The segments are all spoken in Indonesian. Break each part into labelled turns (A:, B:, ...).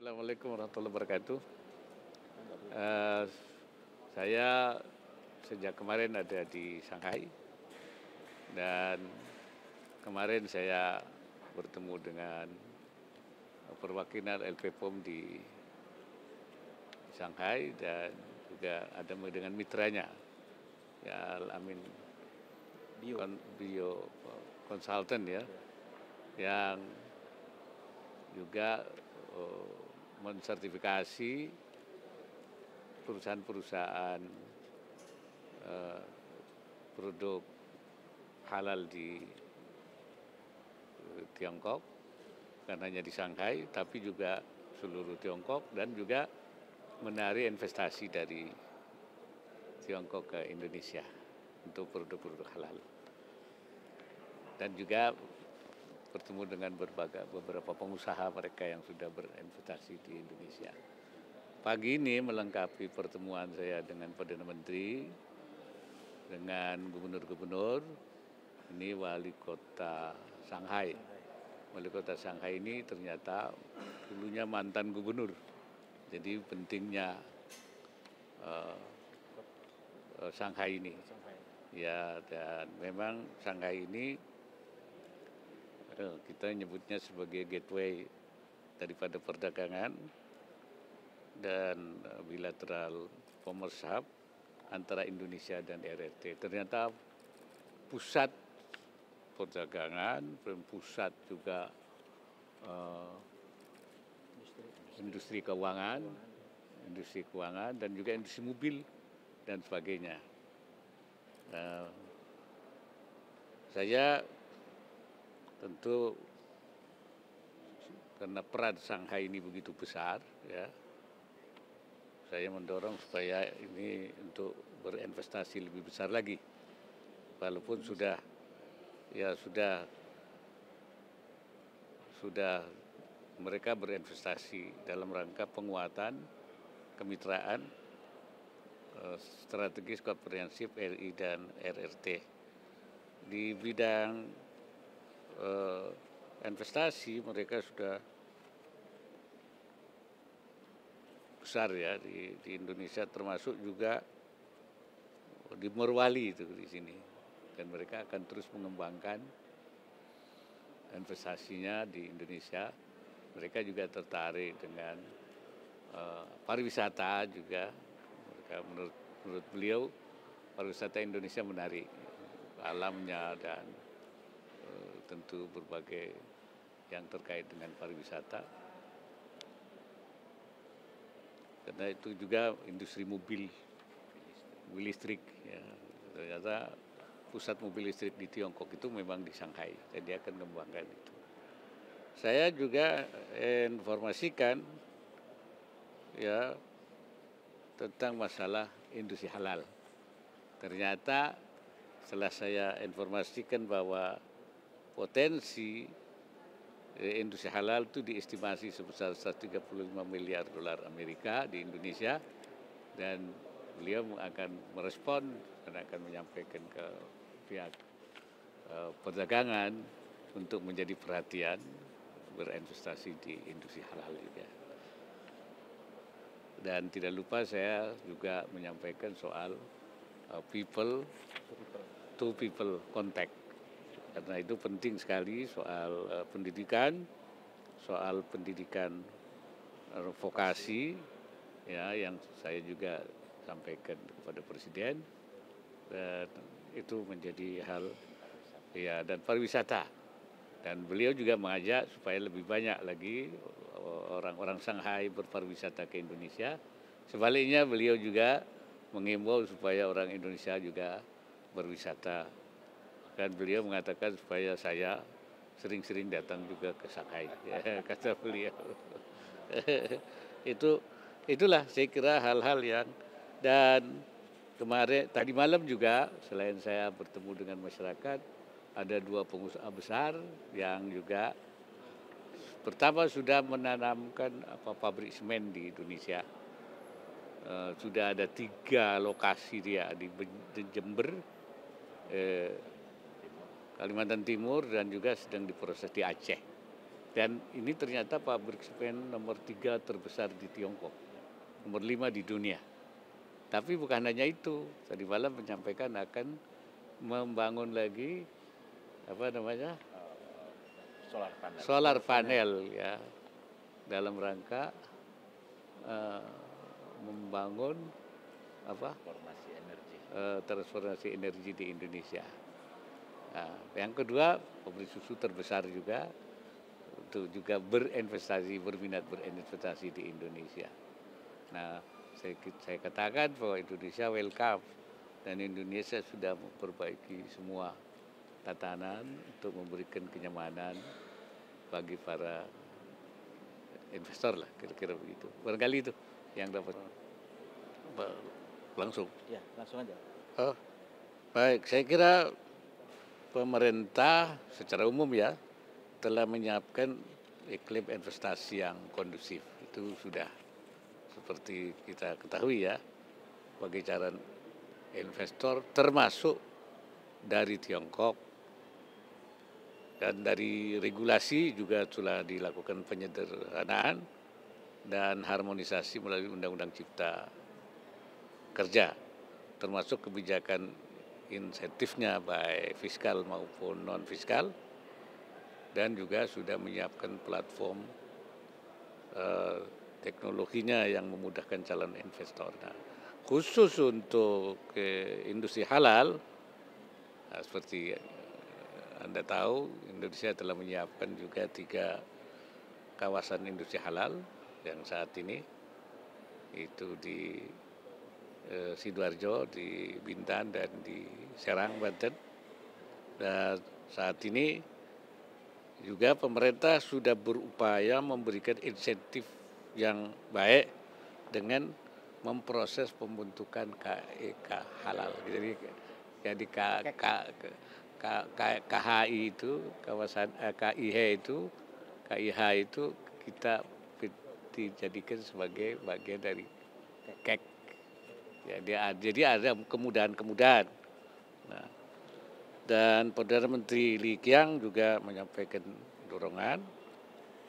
A: Assalamualaikum warahmatullahi wabarakatuh. Eh, saya sejak kemarin ada di Shanghai dan kemarin saya bertemu dengan perwakilan LPPOM di Shanghai dan juga ada dengan mitranya, ya Al-Amin Bio Consultant ya, yang juga mensertifikasi perusahaan-perusahaan produk halal di Tiongkok, bukan hanya di Shanghai, tapi juga seluruh Tiongkok dan juga menarik investasi dari Tiongkok ke Indonesia untuk produk-produk halal. Dan juga bertemu dengan beberapa pengusaha mereka yang sudah berinvestasi di Indonesia. Pagi ini melengkapi pertemuan saya dengan Perdana Menteri, dengan gubernur-gubernur, ini wali kota Shanghai. Wali kota Shanghai ini ternyata dulunya mantan gubernur. Jadi pentingnya Shanghai ini. Ya, dan memang Shanghai ini kita nyebutnya sebagai gateway daripada perdagangan dan bilateral commerce hub antara Indonesia dan RRT. Ternyata pusat perdagangan, pusat juga industri keuangan dan juga industri mobil dan sebagainya. Saya tentu karena peran Shanghai ini begitu besar, ya, saya mendorong supaya ini untuk berinvestasi lebih besar lagi. Walaupun sudah mereka berinvestasi dalam rangka penguatan kemitraan strategis komprehensif RI dan RRT di bidang investasi. Mereka sudah besar ya di Indonesia, termasuk juga di Morowali itu di sini, dan mereka akan terus mengembangkan investasinya di Indonesia. Mereka juga tertarik dengan pariwisata juga. Mereka menurut beliau pariwisata Indonesia menarik, alamnya dan tentu berbagai yang terkait dengan pariwisata. Karena itu juga industri mobil listrik, ya. Ternyata pusat mobil listrik di Tiongkok itu memang di Shanghai, dan dia akan mengembangkan itu. Saya juga informasikan ya tentang masalah industri halal. Ternyata setelah saya informasikan bahwa potensi industri halal itu diestimasi sebesar 135 miliar dolar Amerika di Indonesia, dan beliau akan merespon dan akan menyampaikan ke pihak perdagangan untuk menjadi perhatian berinvestasi di industri halal juga. Dan tidak lupa saya juga menyampaikan soal people to people contact, karena itu penting sekali soal pendidikan vokasi, ya, yang saya juga sampaikan kepada Presiden, dan itu menjadi hal ya, dan pariwisata. Dan beliau juga mengajak supaya lebih banyak lagi orang-orang Shanghai berpariwisata ke Indonesia. Sebaliknya beliau juga mengimbau supaya orang Indonesia juga berwisata. Dan beliau mengatakan supaya saya sering-sering datang juga ke Shanghai, ya, kata beliau. Itulah saya kira hal-hal yang, dan tadi malam juga selain saya bertemu dengan masyarakat, ada dua pengusaha besar yang juga pertama sudah menanamkan pabrik semen di Indonesia. Sudah ada 3 lokasi dia di Jember, Kalimantan Timur, dan juga sedang diproses di Aceh. Dan ini ternyata pabrik semen nomor 3 terbesar di Tiongkok, nomor 5 di dunia. Tapi bukan hanya itu, tadi malam menyampaikan akan membangun lagi apa namanya solar panel ya, dalam rangka membangun apa transformasi energi di Indonesia. Nah, yang kedua, pabrik susu terbesar juga untuk juga berminat berinvestasi di Indonesia. Nah, saya katakan bahwa Indonesia welcome dan Indonesia sudah memperbaiki semua tatanan untuk memberikan kenyamanan bagi para investor lah, kira-kira begitu. Barangkali itu yang dapat langsung.
B: Ya, langsung aja.
A: Oh, baik, saya kira pemerintah secara umum ya telah menyiapkan iklim investasi yang kondusif. Itu sudah seperti kita ketahui ya, bagi cara investor termasuk dari Tiongkok, dan dari regulasi juga sudah dilakukan penyederhanaan dan harmonisasi melalui Undang-Undang Cipta Kerja, termasuk kebijakan insentifnya baik fiskal maupun non fiskal, dan juga sudah menyiapkan platform teknologinya yang memudahkan calon investor. Nah, khusus untuk industri halal, nah, seperti Anda tahu, Indonesia telah menyiapkan juga 3 kawasan industri halal yang saat ini itu di Sidoarjo, di Bintan, dan di Serang, Banten. Dan saat ini juga pemerintah sudah berupaya memberikan insentif yang baik dengan memproses pembentukan KEK halal. Jadi KHI itu kawasan KIH itu kita dijadikan sebagai bagian dari KEK. Ya, jadi ada kemudahan-kemudahan. Nah, dan Perdana Menteri Li Qiang juga menyampaikan dorongan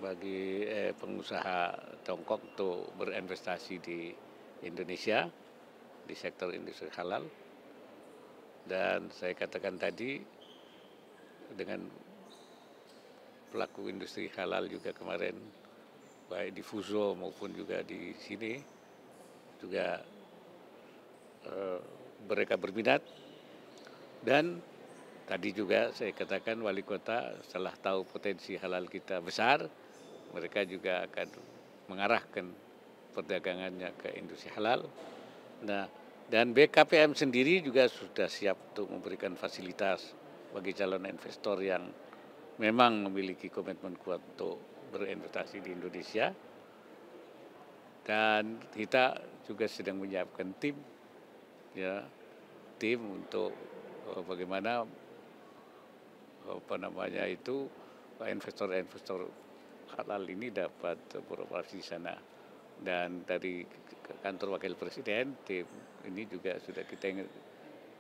A: bagi pengusaha Tiongkok untuk berinvestasi di Indonesia di sektor industri halal. Dan saya katakan tadi, dengan pelaku industri halal juga kemarin, baik di Fuzhou maupun juga di sini, juga mereka berminat. Dan tadi juga saya katakan wali kota setelah tahu potensi halal kita besar, mereka juga akan mengarahkan perdagangannya ke industri halal. Nah, dan BKPM sendiri juga sudah siap untuk memberikan fasilitas bagi calon investor yang memang memiliki komitmen kuat untuk berinvestasi di Indonesia. Dan kita juga sedang menyiapkan tim untuk bagaimana investor-investor halal ini dapat beroperasi di sana. Dan dari kantor wakil presiden, tim ini juga sudah kita ingin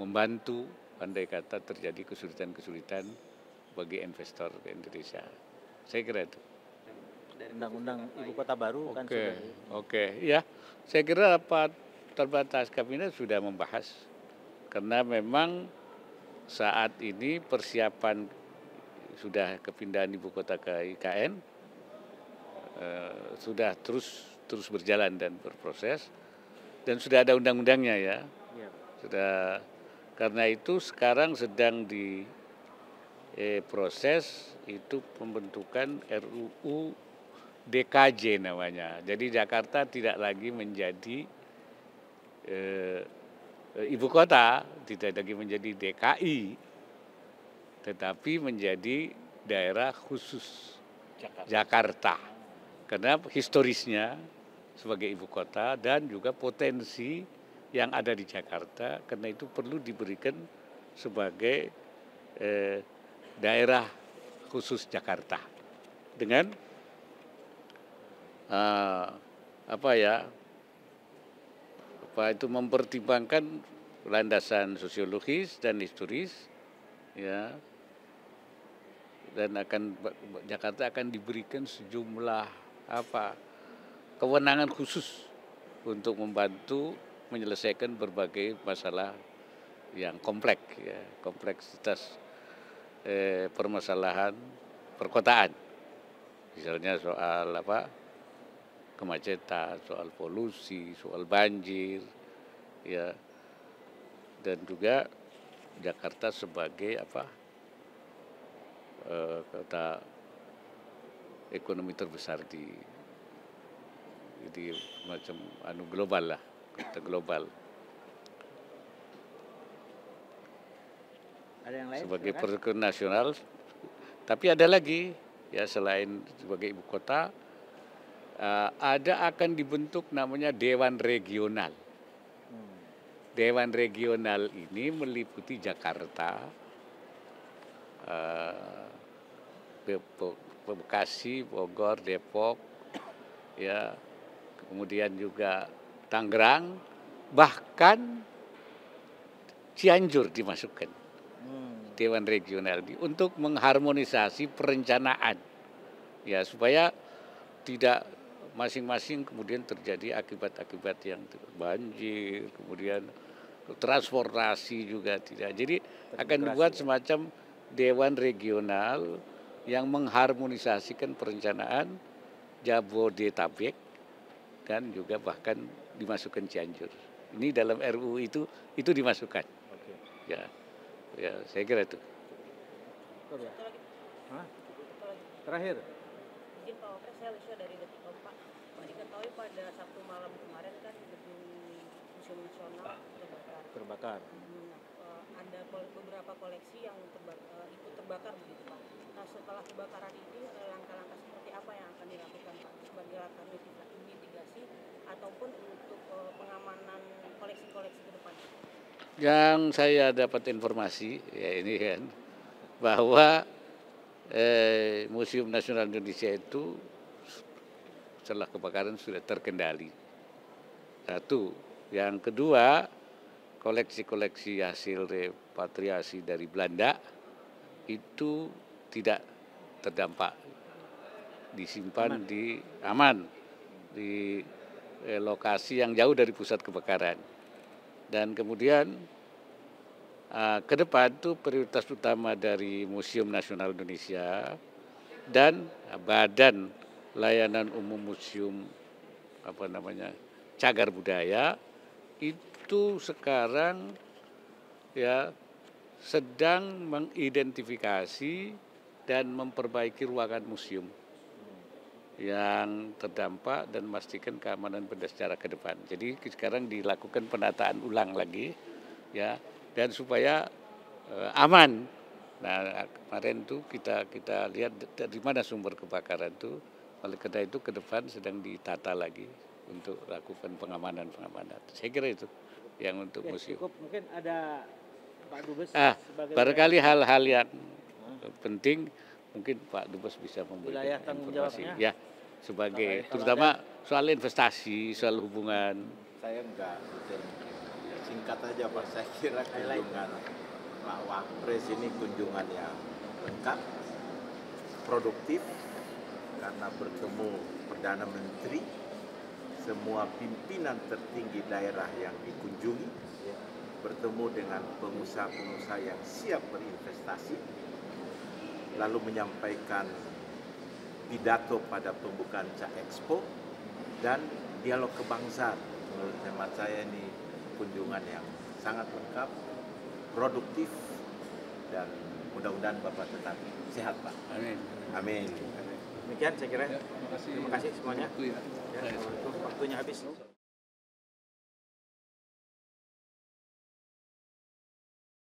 A: membantu andai kata terjadi kesulitan-kesulitan bagi investor ke Indonesia. Saya kira itu.
B: Dari undang-undang ibu kota baru kan sudah.
A: Oke, ya. Saya kira rapat terbatas kabinet sudah membahas, karena memang saat ini persiapan sudah kepindahan ibu kota ke IKN sudah terus berjalan dan berproses, dan sudah ada undang-undangnya ya. Sudah, karena itu sekarang sedang proses itu pembentukan RUU DKJ namanya. Jadi Jakarta tidak lagi menjadi ibu kota, tidak lagi menjadi DKI, tetapi menjadi daerah khusus Jakarta. Karena historisnya sebagai ibu kota dan juga potensi yang ada di Jakarta, karena itu perlu diberikan sebagai daerah khusus Jakarta dengan mempertimbangkan landasan sosiologis dan historis ya, dan Jakarta akan diberikan sejumlah kewenangan khusus untuk membantu menyelesaikan berbagai masalah yang kompleks, ya, kompleksitas permasalahan perkotaan, misalnya soal kemacetan, soal polusi, soal banjir, ya, dan juga Jakarta sebagai kota ekonomi terbesar di macam global lah, kota global.
B: Ada yang lain?
A: Sebagai
B: Silakan.
A: prioritas nasional, tapi ada lagi ya, selain sebagai ibu kota, akan dibentuk namanya Dewan Regional. Dewan Regional ini meliputi Jakarta, Bekasi, Bogor, Depok, ya, kemudian juga Tangerang, bahkan Cianjur dimasukkan. Dewan Regional untuk mengharmonisasi perencanaan, ya, supaya tidak masing-masing kemudian terjadi akibat-akibat yang banjir, kemudian transportasi juga tidak. Jadi akan dibuat semacam Dewan Regional yang mengharmonisasikan perencanaan Jabodetabek dan juga bahkan dimasukkan Cianjur. Ini dalam RUU itu dimasukkan. Ya. Ya, saya kira itu.
B: Terakhir.
C: Mungkin Pak Wapres, saya Lucia dari Detik.com, Pak. Diketahui pada Sabtu malam kemarin kan gedung Museum Nasional
B: Terbakar.
C: Ada beberapa koleksi yang ikut terbakar begitu, Pak. Nah, setelah kebakaran ini langkah-langkah seperti apa yang akan dilakukan, Pak, sebagai langkah mitigasi ataupun untuk pengamanan koleksi-koleksi ke depan?
A: Yang saya dapat informasi ya ini kan, bahwa Museum Nasional Indonesia itu setelah kebakaran sudah terkendali. Satu, yang kedua, koleksi-koleksi hasil repatriasi dari Belanda itu tidak terdampak, disimpan aman di lokasi yang jauh dari pusat kebakaran. Dan kemudian ke depan itu prioritas utama dari Museum Nasional Indonesia dan Badan Layanan Umum Museum Cagar Budaya itu sekarang ya sedang mengidentifikasi dan memperbaiki ruangan museum yang terdampak dan memastikan keamanan benda secara ke depan. Jadi sekarang dilakukan penataan ulang lagi, ya, dan supaya aman. Nah, kemarin tuh kita lihat dari mana sumber kebakaran tuh. Oleh karena itu ke depan sedang ditata lagi untuk lakukan pengamanan. Saya kira itu yang untuk museum.
B: Cukup, mungkin ada Pak Dubes sebagai
A: barangkali hal-hal yang penting mungkin Pak Dubes bisa memberikan informasi, ya, sebagai terutama soal investasi, soal hubungan.
D: Saya enggak singkat aja Pak, saya kira kunjungan Pak Wapres ini kunjungan yang lengkap, produktif, karena bertemu Perdana Menteri, semua pimpinan tertinggi daerah yang dikunjungi, bertemu dengan pengusaha-pengusaha yang siap berinvestasi, lalu menyampaikan pidato pada pembukaan Expo dan dialog kebangsaan. Menurut hemat saya ini kunjungan yang sangat lengkap, produktif, dan mudah-mudahan Bapak tetap sehat, Pak.
A: Amin.
D: Amin.
B: Demikian saya kira.
A: Ya,
B: Terima kasih semuanya.
A: Waktu
B: waktunya habis.